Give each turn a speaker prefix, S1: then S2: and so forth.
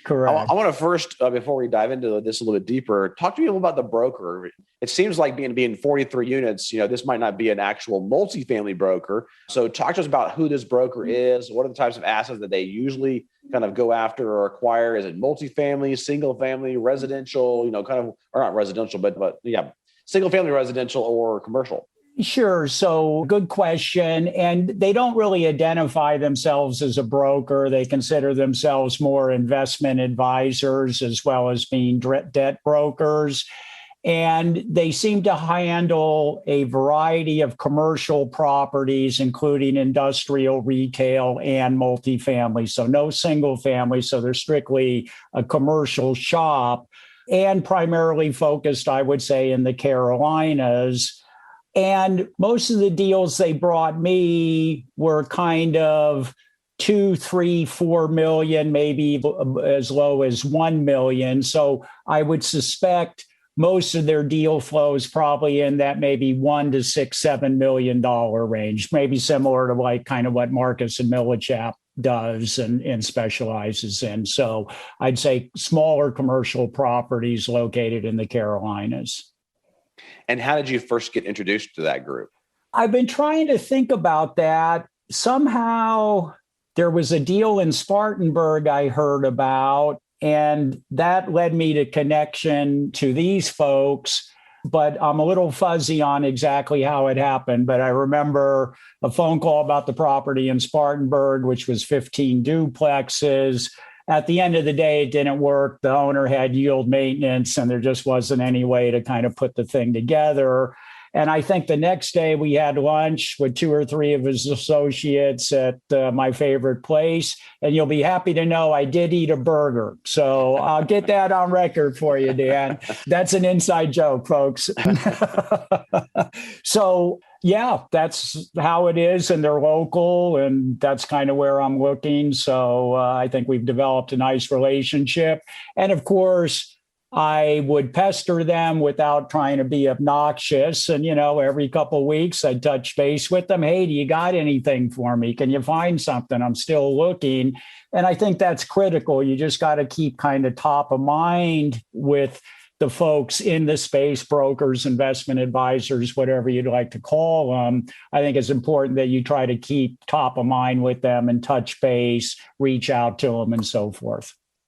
S1: Correct.
S2: I want to first, before we dive into this a little bit deeper, talk to me a little about the broker. It seems like being 43 units, this might not be an actual multifamily broker. So talk to us about who this broker is. What are the types of assets that they usually kind of go after or acquire? Is it multifamily, single family, residential, or not residential, but yeah, single family, residential, or commercial?
S1: Sure. So good question. And they don't really identify themselves as a broker. They consider themselves more investment advisors as well as being debt brokers. And they seem to handle a variety of commercial properties, including industrial, retail, and multifamily. So no single family. So they're strictly a commercial shop and primarily focused, I would say, in the Carolinas. And most of the deals they brought me were kind of 2, 3, 4 million, maybe as low as 1 million. So I would suspect most of their deal flow is probably in that maybe $1 to $6, $7 million range, maybe similar to like kind of what Marcus and Millichap does and specializes in. So I'd say smaller commercial properties located in the Carolinas.
S2: And how did you first get introduced to that group?
S1: I've been trying to think about that. Somehow there was a deal in Spartanburg I heard about, and that led me to connection to these folks. But I'm a little fuzzy on exactly how it happened. But I remember a phone call about the property in Spartanburg, which was 15 duplexes. At the end of the day, it didn't work. The owner had yield maintenance, and there just wasn't any way to kind of put the thing together. And I think the next day we had lunch with 2 or 3 of his associates at my favorite place. And you'll be happy to know I did eat a burger. So I'll get that on record for you, Dan. That's an inside joke, folks. So yeah, that's how it is. And they're local, and that's kind of where I'm looking. So I think we've developed a nice relationship. And of course, I would pester them without trying to be obnoxious. And, every couple of weeks I'd touch base with them. Hey, do you got anything for me? Can you find something? I'm still looking. And I think that's critical. You just got to keep kind of top of mind with the folks in the space, brokers, investment advisors, whatever you'd like to call them. I think it's important that you try to keep top of mind with them and touch base, reach out to them and so forth.